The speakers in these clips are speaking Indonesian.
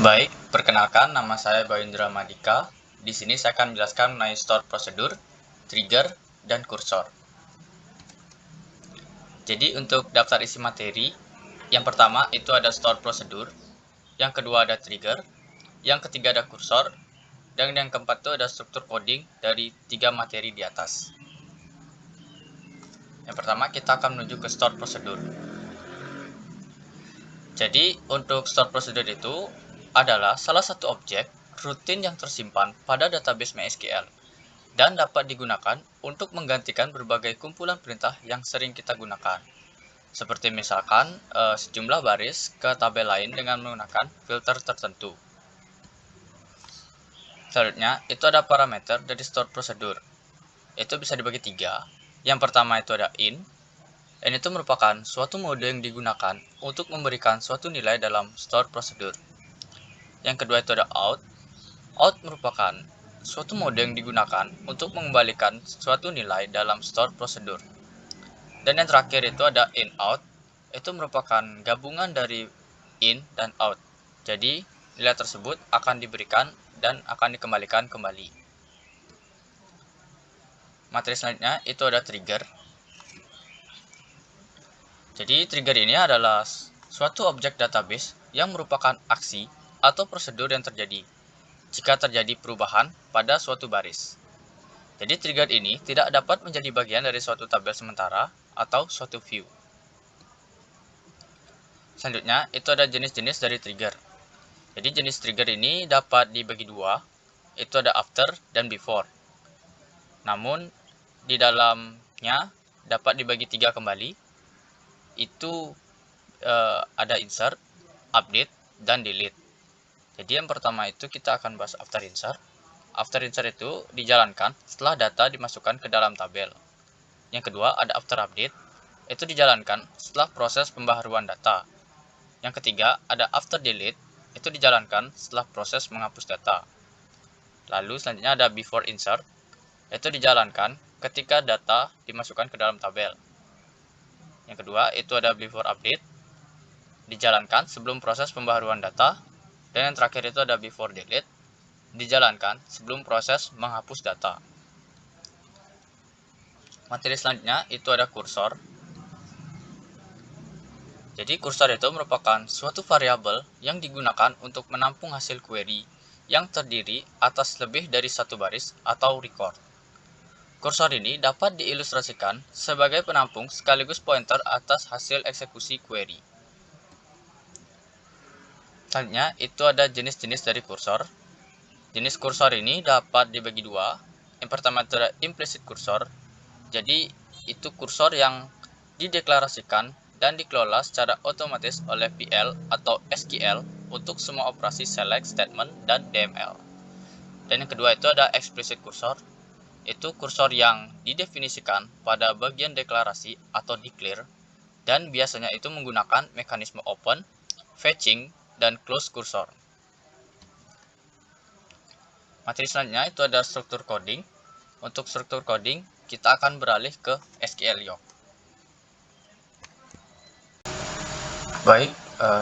Baik, perkenalkan nama saya Bawindra Madika. Di sini saya akan menjelaskan mengenai store prosedur, trigger, dan kursor. Jadi untuk daftar isi materi, yang pertama itu ada store prosedur, yang kedua ada trigger, yang ketiga ada kursor, dan yang keempat itu ada struktur coding dari 3 materi di atas. Yang pertama kita akan menuju ke store prosedur. Jadi untuk store prosedur itu adalah salah satu objek rutin yang tersimpan pada database MySQL dan dapat digunakan untuk menggantikan berbagai kumpulan perintah yang sering kita gunakan. Seperti misalkan sejumlah baris ke tabel lain dengan menggunakan filter tertentu. Selanjutnya, itu ada parameter dari store prosedur. Itu bisa dibagi 3. Yang pertama itu ada in. In itu merupakan suatu mode yang digunakan untuk memberikan suatu nilai dalam store prosedur. Yang kedua itu ada out. Out merupakan suatu mode yang digunakan untuk mengembalikan suatu nilai dalam store prosedur. Dan yang terakhir itu ada in out. Itu merupakan gabungan dari in dan out. Jadi nilai tersebut akan diberikan dan akan dikembalikan kembali. Materi selanjutnya itu ada trigger. Jadi trigger ini adalah suatu objek database yang merupakan aksi atau prosedur yang terjadi jika terjadi perubahan pada suatu baris. Jadi trigger ini tidak dapat menjadi bagian dari suatu tabel sementara atau suatu view. Selanjutnya, itu ada jenis-jenis dari trigger. Jadi jenis trigger ini dapat dibagi dua, itu ada after dan before. Namun, di dalamnya dapat dibagi 3 kembali, itu ada insert, update, dan delete. Jadi yang pertama itu kita akan bahas after insert. After insert itu dijalankan setelah data dimasukkan ke dalam tabel. Yang kedua ada after update, itu dijalankan setelah proses pembaharuan data. Yang ketiga ada after delete, itu dijalankan setelah proses menghapus data. Lalu selanjutnya ada before insert, itu dijalankan ketika data dimasukkan ke dalam tabel. Yang kedua itu ada before update, dijalankan sebelum proses pembaharuan data. Dan yang terakhir itu ada before delete, dijalankan sebelum proses menghapus data. Materi selanjutnya itu ada kursor. Jadi kursor itu merupakan suatu variabel yang digunakan untuk menampung hasil query yang terdiri atas lebih dari satu baris atau record. Kursor ini dapat diilustrasikan sebagai penampung sekaligus pointer atas hasil eksekusi query. Selanjutnya itu ada jenis-jenis dari kursor. Jenis kursor ini dapat dibagi dua. Yang pertama itu ada implicit kursor. Jadi itu kursor yang dideklarasikan dan dikelola secara otomatis oleh PL atau SQL untuk semua operasi select, statement, dan DML. Dan yang kedua itu ada explicit kursor. Itu kursor yang didefinisikan pada bagian deklarasi atau declare dan biasanya itu menggunakan mekanisme open, fetching, dan close kursor. Materi selanjutnya itu ada struktur coding. Untuk struktur coding, kita akan beralih ke SQL Yoke. Baik,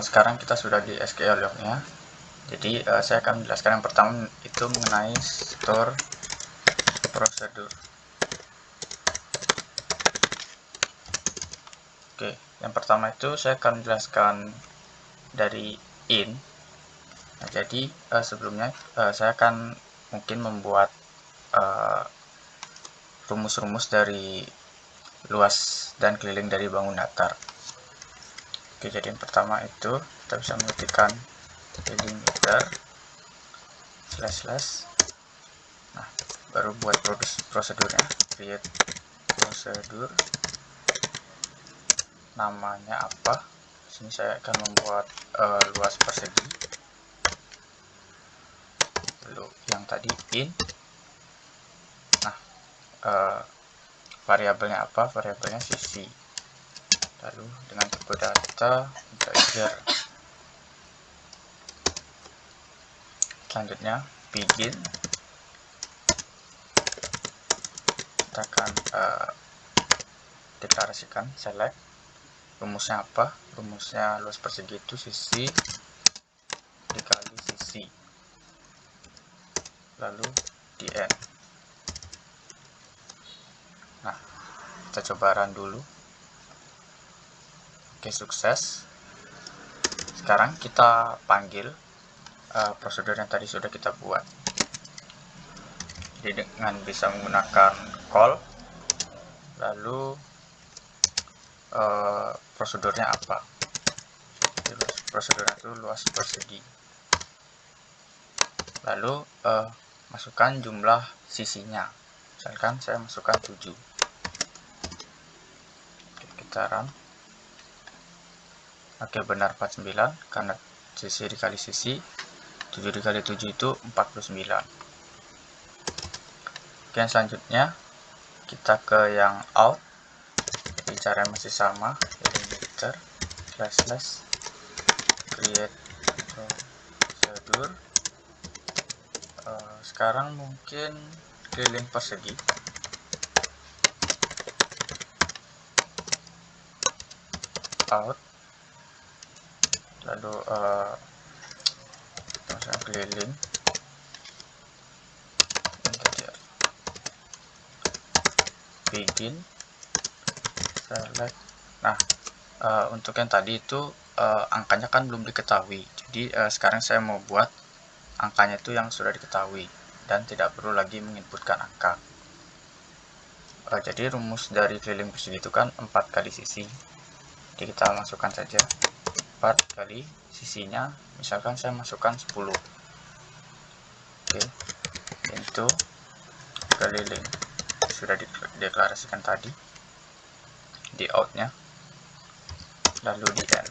sekarang kita sudah di SQL Yoke-nya. Jadi saya akan menjelaskan yang pertama itu mengenai store prosedur. Oke, yang pertama itu saya akan menjelaskan dari in. Nah, jadi sebelumnya saya akan mungkin membuat rumus-rumus dari luas dan keliling dari bangun datar. Oke, jadi yang pertama itu kita bisa mengetikkan delimiter // nah baru buat prosedurnya, create prosedur, namanya apa. Sini saya akan membuat luas persegi, lalu yang tadi in. Nah variabelnya apa, variabelnya sisi, lalu dengan tipe data integer. Selanjutnya begin, kita akan deklarasikan select. Rumusnya apa? Rumusnya luas persegi itu sisi dikali lalu di end. Nah, kita coba run dulu. Oke, sukses. Sekarang kita panggil prosedur yang tadi sudah kita buat. Jadi dengan bisa menggunakan call, lalu prosedurnya apa? Prosedurnya itu luas persegi. Lalu masukkan jumlah sisinya. Misalkan saya masukkan 7. Oke, kita run. Oke, benar 49 karena sisi dikali sisi 7 dikali 7 itu 49. Oke, selanjutnya kita ke yang out. Jadi cara masih sama, delimiter slash create prosedur. Sekarang mungkin keliling persegi. Out, lalu keliling integer, begin select. Nah, untuk yang tadi itu angkanya kan belum diketahui, jadi sekarang saya mau buat angkanya itu yang sudah diketahui dan tidak perlu lagi menginputkan angka. Jadi rumus dari keliling persegi itu kan 4 kali sisi. Jadi kita masukkan saja 4 kali sisinya, misalkan saya masukkan 10. Oke, itu keliling sudah dideklarasikan tadi di outnya, lalu di end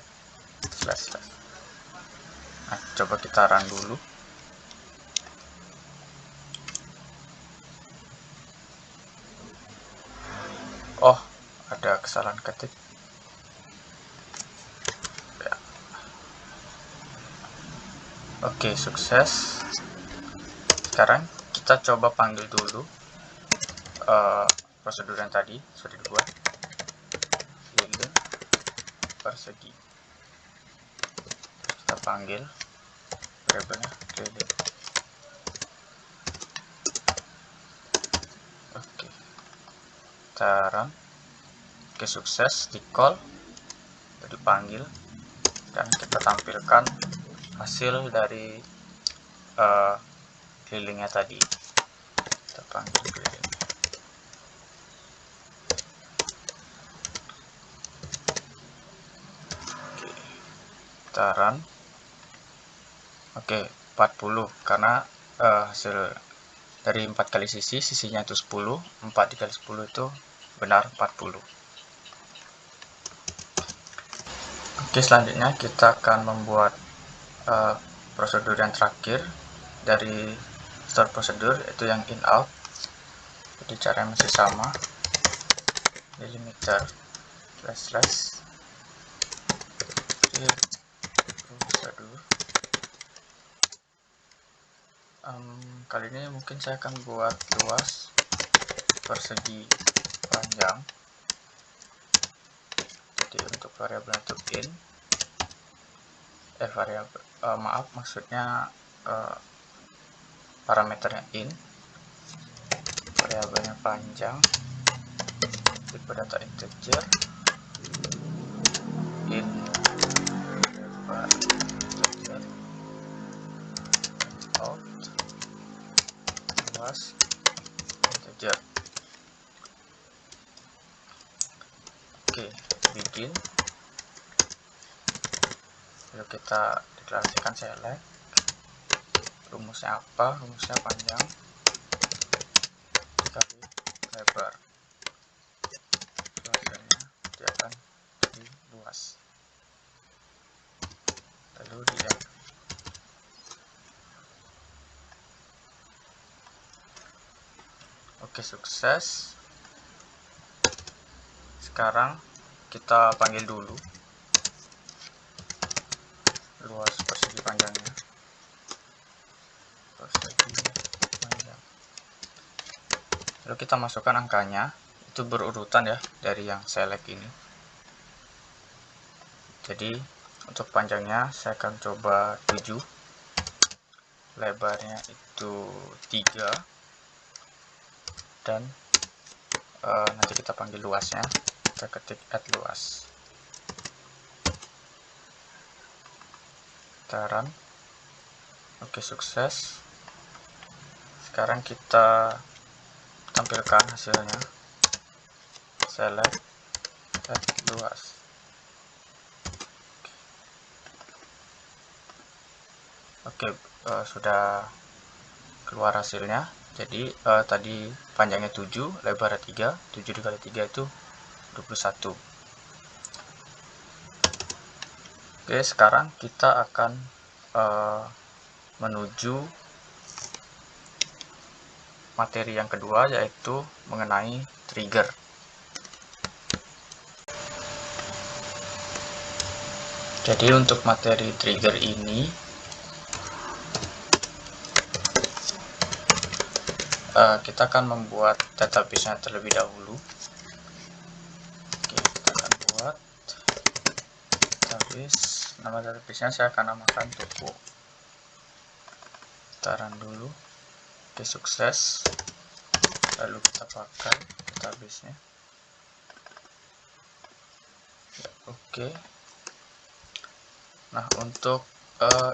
slash. Nah, coba kita run dulu. Oh, ada kesalahan ketik. Oke, sukses. Sekarang kita coba panggil dulu prosedur yang tadi sudah dibuat, keliling persegi. Kita panggil variabelnya keliling. Oke, kita run. Oke, sukses, di call, dipanggil, dan kita tampilkan hasil dari kelilingnya tadi. Kita panggil keliling. Oke, kita run. Oke, 40 karena hasil dari 4 kali sisinya itu 10, 4 dikali 10 itu benar 40. Oke, selanjutnya kita akan membuat prosedur yang terakhir dari store prosedur, yaitu yang in out. Jadi cara masih sama, delimiter slash prosedur. Kali ini mungkin saya akan buat luas persegi panjang. Jadi untuk variabel itu in, variabel maksudnya parameternya in, variabelnya panjang, tipe data integer, in integer, out, luas integer. Oke, begin. Lalu kita deklarasikan select. Rumusnya apa? Rumusnya panjang dikali lebar. Hasilnya dia akan jadi luas. Lalu di end. Oke, sukses. Sekarang kita panggil dulu luas persegi panjangnya. Lalu kita masukkan angkanya, itu berurutan ya dari yang select ini. Jadi untuk panjangnya saya akan coba 7, lebarnya itu 3, dan nanti kita panggil luasnya, kita ketik add luas, kita run. Oke, sukses. Sekarang kita tampilkan hasilnya, select add luas. Oke, sudah keluar hasilnya. Jadi tadi panjangnya 7, lebarnya 3, 7 dikali 3 itu 21. Oke, sekarang kita akan menuju materi yang kedua, yaitu mengenai trigger. Jadi untuk materi trigger ini kita akan membuat database-nya terlebih dahulu. Oke, kita akan buat database. Nama database-nya saya akan namakan Topo. Kita run dulu. Oke, sukses. Lalu kita pakai database-nya. Ya, oke. Nah, untuk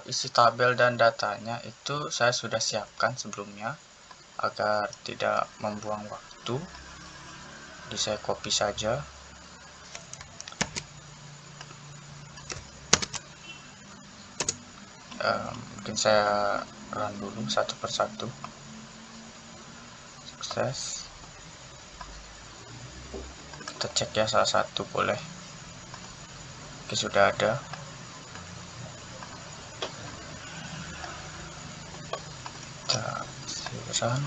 isi tabel dan datanya itu saya sudah siapkan sebelumnya agar tidak membuang waktu. Jadi saya copy saja. Mungkin saya run dulu satu persatu. Sukses. Kita cek ya, salah satu boleh. Oke, sudah ada. Kita run.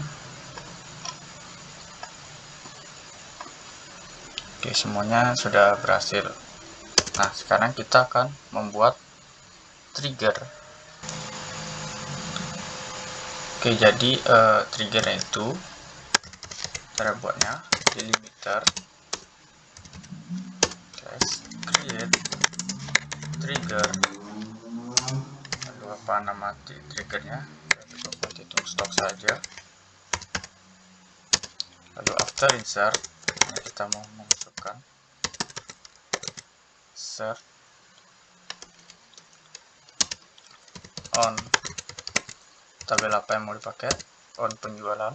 Oke, semuanya sudah berhasil. Nah, sekarang kita akan membuat trigger. Oke, jadi triggernya itu, cara buatnya delimiter create trigger. Lalu apa nama triggernya? Kita buat itu stok saja. Lalu after insert, ini kita mau memasukkan insert on tabel apa yang mau dipakai, on penjualan,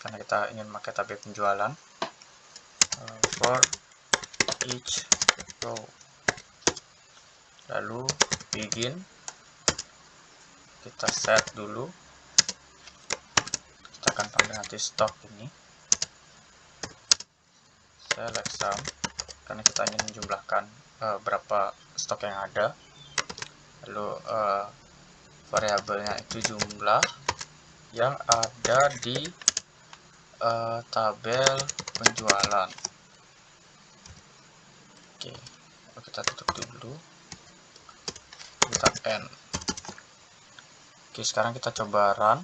karena kita ingin pakai tabel penjualan. For each row, lalu begin, kita set dulu, kita akan panggil nanti stock ini, select sum, karena kita ingin menjumlahkan berapa stok yang ada. Lalu variabelnya itu jumlah yang ada di tabel penjualan. Oke, kita tutup dulu, kita end. Oke, sekarang kita coba run.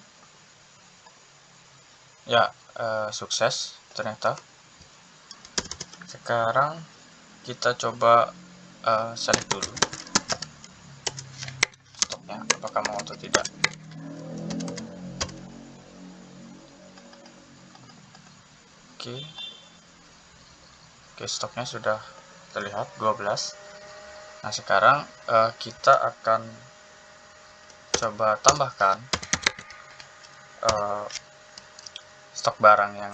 Ya, sukses ternyata. Sekarang kita coba select dulu stoknya, apakah mau atau tidak. Oke, stoknya sudah terlihat 12. Nah, sekarang kita akan coba tambahkan stok barang yang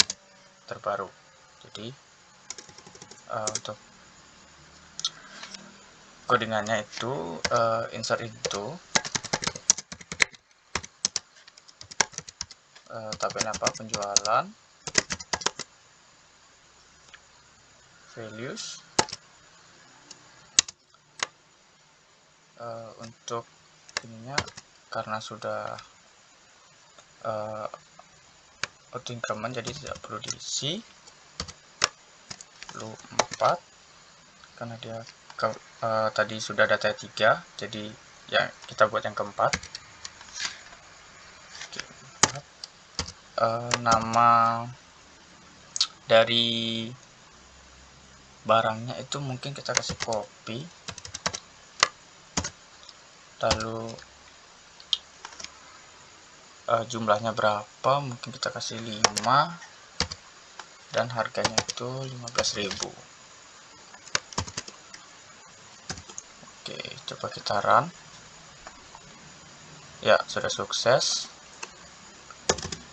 terbaru. Jadi untuk codingannya itu insert into tabelnya apa, penjualan, values. Untuk ininya karena sudah auto increment, jadi tidak perlu diisi. Lalu 4 karena dia tadi sudah data 3, jadi ya kita buat yang keempat. Nama dari barangnya itu mungkin kita kasih copy, lalu jumlahnya berapa, mungkin kita kasih 5 dan harganya itu 15.000. Oke, coba kita run. Ya, sudah sukses.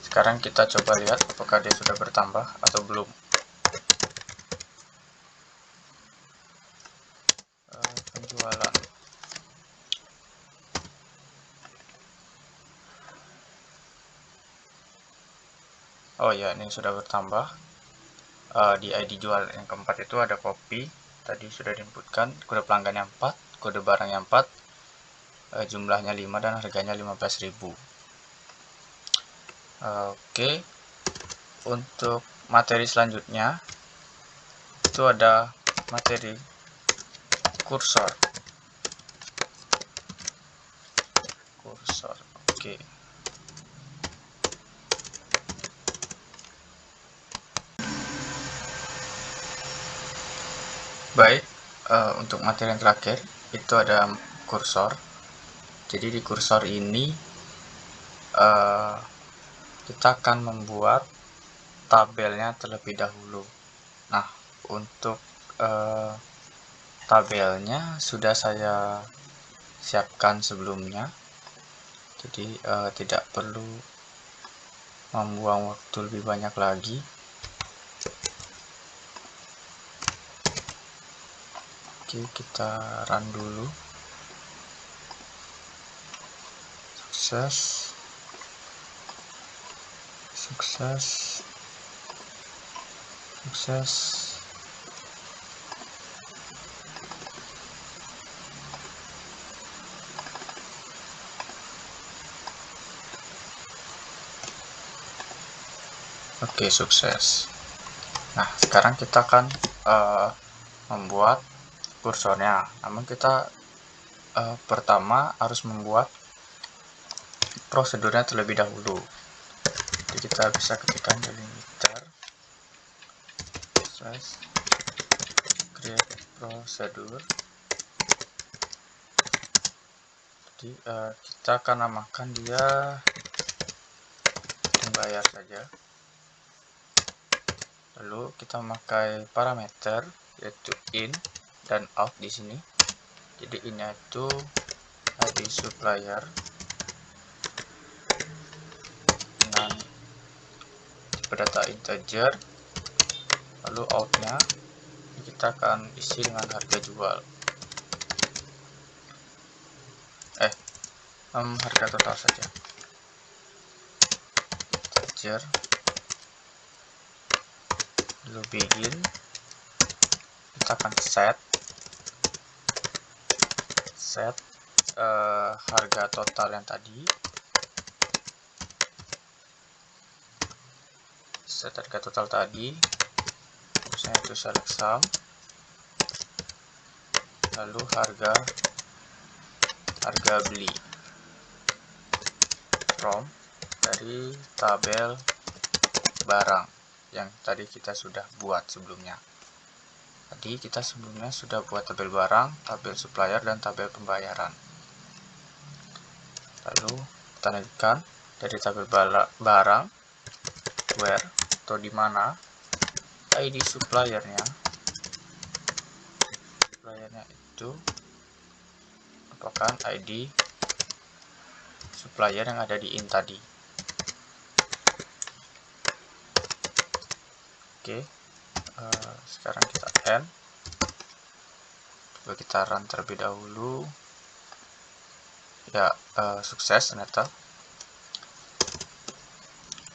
Sekarang kita coba lihat apakah dia sudah bertambah atau belum. Penjualan. Oh ya, ini sudah bertambah. Di ID jual yang keempat itu ada kopi. Tadi sudah diinputkan kode pelanggannya 4, kode barangnya 4, jumlahnya 5 dan harganya 15.000. Oke. Untuk materi selanjutnya itu ada materi kursor. Oke. Baik, untuk materi yang terakhir itu ada kursor. Jadi di kursor ini kita akan membuat tabelnya terlebih dahulu. Nah, untuk tabelnya sudah saya siapkan sebelumnya, jadi tidak perlu membuang waktu lebih banyak lagi. Oke, kita run dulu. Sukses. Oke, sukses. Nah, sekarang kita akan membuat kursornya. Namun kita pertama harus membuat prosedurnya terlebih dahulu. Jadi kita bisa ketikkan delimiter create prosedur. Jadi kita akan namakan dia membayar saja. Lalu kita memakai parameter yaitu in dan out di sini. Jadi ini itu ID supplier dengan tipe data integer, lalu outnya kita akan isi dengan harga jual, harga total saja, integer, lalu begin, kita akan set harga total yang tadi, misalnya itu select sum, lalu harga beli from dari tabel barang yang tadi kita sudah buat sebelumnya. Tadi kita sebelumnya sudah buat tabel barang, tabel supplier, dan tabel pembayaran. Lalu kita lanjutkan dari tabel barang where atau di mana ID suppliernya itu merupakan ID supplier yang ada di in tadi. Oke, sekarang kita end. Coba kita run terlebih dahulu. Ya, sukses ternyata.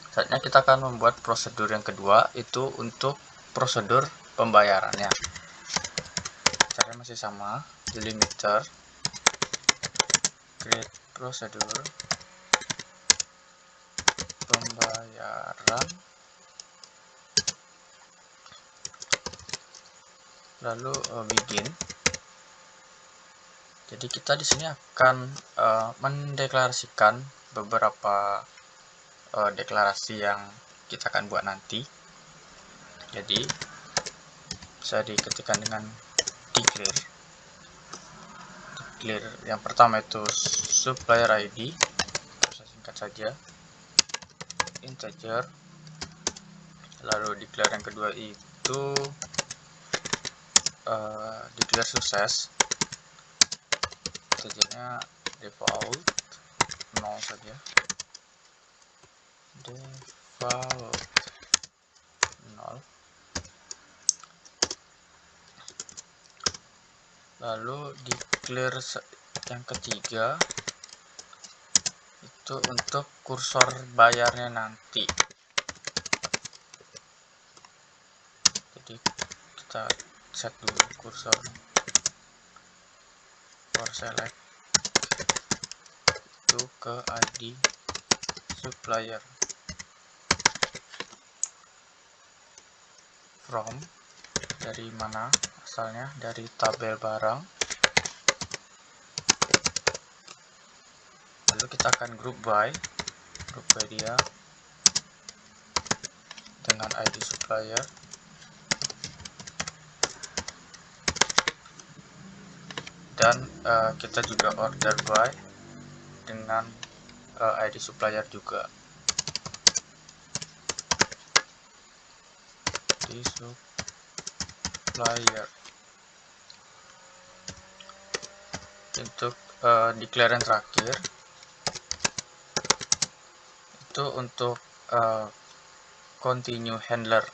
Saatnya kita akan membuat prosedur yang kedua, itu untuk prosedur pembayarannya. Caranya masih sama, delimiter create prosedur pembayaran, lalu begin. Jadi kita di sini akan mendeklarasikan beberapa deklarasi yang kita akan buat nanti. Jadi bisa diketikkan dengan declare. Yang pertama itu supplier ID, bisa singkat saja. integer, lalu declare yang kedua itu declare sukses, integernya default 0 saja, default 0. Lalu declare yang ketiga itu untuk kursor bayarnya nanti. Jadi kita set dulu kursor for select itu ke ID supplier from, dari mana asalnya, dari tabel barang. Lalu kita akan group by dia dengan ID supplier, dan kita juga order by dengan ID supplier juga. Di supplier untuk declare yang terakhir itu untuk continue handler,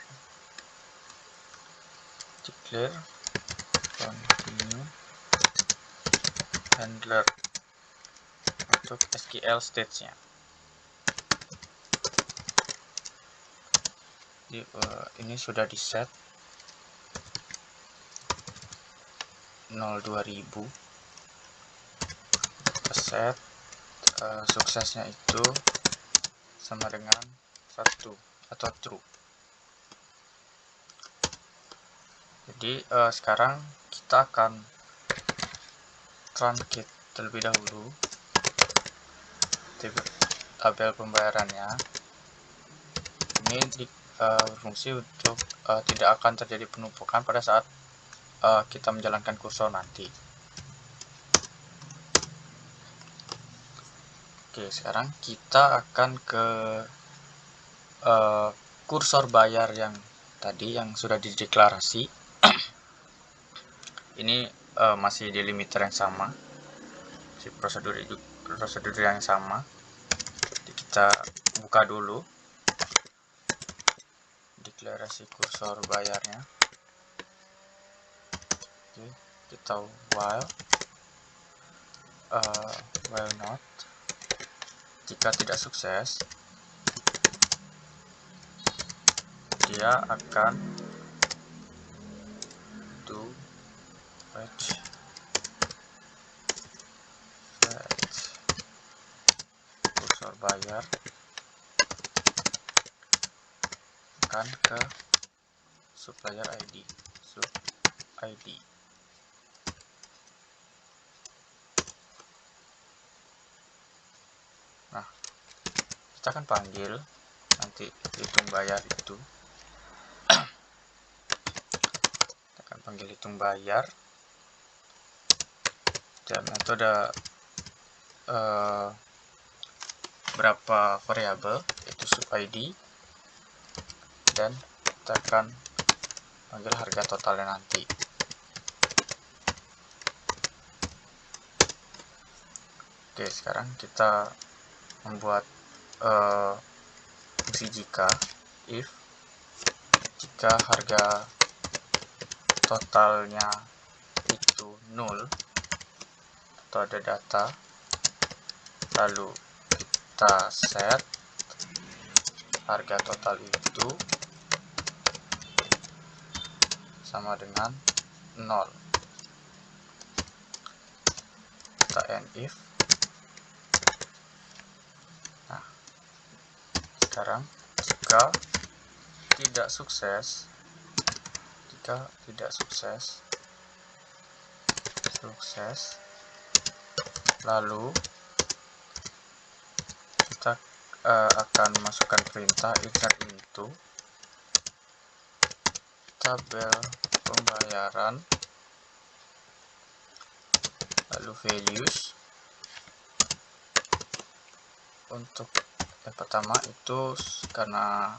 declare continue handler untuk SQL stage-nya. Jadi, ini sudah di set 02000, set suksesnya itu sama dengan 1 atau true. Jadi sekarang kita akan truncate terlebih dahulu tabel pembayarannya. Ini berfungsi untuk tidak akan terjadi penumpukan pada saat kita menjalankan kursor nanti. Oke, sekarang kita akan ke kursor bayar yang tadi yang sudah dideklarasi. Ini masih di limiter yang sama, si prosedur yang sama. Jadi kita buka dulu deklarasi kursor bayarnya. Oke, kita while not, jika tidak sukses dia akan do fetch kursor bayar akan ke supplier ID, ID. Nah, kita akan panggil nanti hitung bayar itu. Kita akan panggil hitung bayar, dan itu ada berapa variabel, yaitu sub ID, dan kita akan panggil harga totalnya nanti. Oke, sekarang kita membuat fungsi jika harga totalnya itu 0 atau ada data, lalu kita set harga total itu sama dengan 0. Kita end if. Nah, sekarang jika tidak sukses, lalu kita akan masukkan perintah insert into tabel pembayaran, lalu values untuk Yang pertama itu karena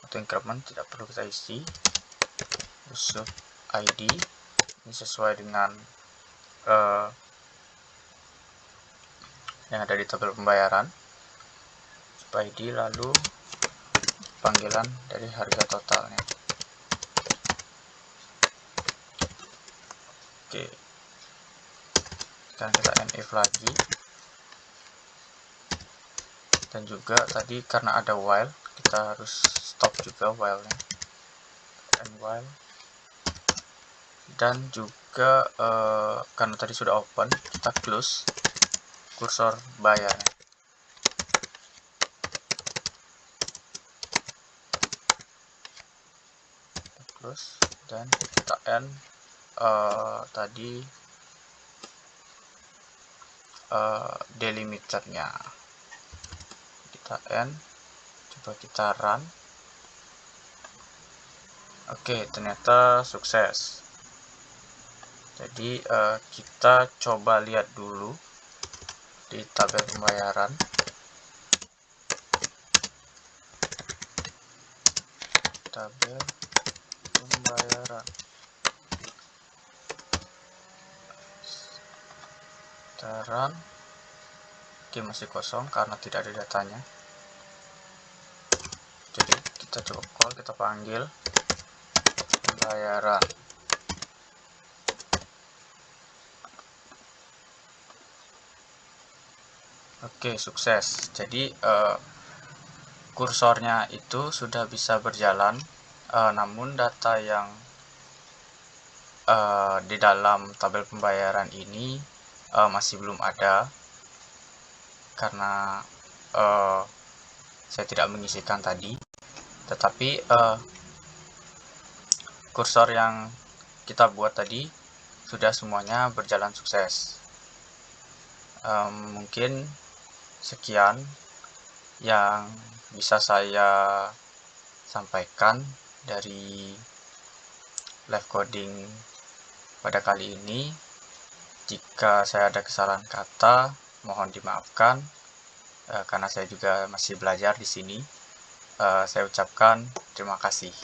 auto increment tidak perlu kita isi. Sub ID ini sesuai dengan yang ada di tabel pembayaran. Sub ID lalu panggilan dari harga totalnya. Oke, sekarang kita if lagi, dan juga tadi karena ada while kita harus stop juga while-nya, while, dan juga karena tadi sudah open kita close kursor bayarnya. Close dan kita end tadi delimiternya. Kita end, coba kita run. Oke, ternyata sukses. Jadi kita coba lihat dulu di tabel pembayaran. Tabel pembayaran. Kita run. Oke, masih kosong karena tidak ada datanya. Jadi kita coba call, kita panggil pembayaran. Oke, sukses. Jadi kursornya itu sudah bisa berjalan, namun data yang di dalam tabel pembayaran ini masih belum ada karena saya tidak mengisikan tadi. Tetapi kursor yang kita buat tadi sudah semuanya berjalan sukses. Mungkin sekian yang bisa saya sampaikan dari live coding pada kali ini. Jika saya ada kesalahan kata, mohon dimaafkan karena saya juga masih belajar di sini. Saya ucapkan terima kasih.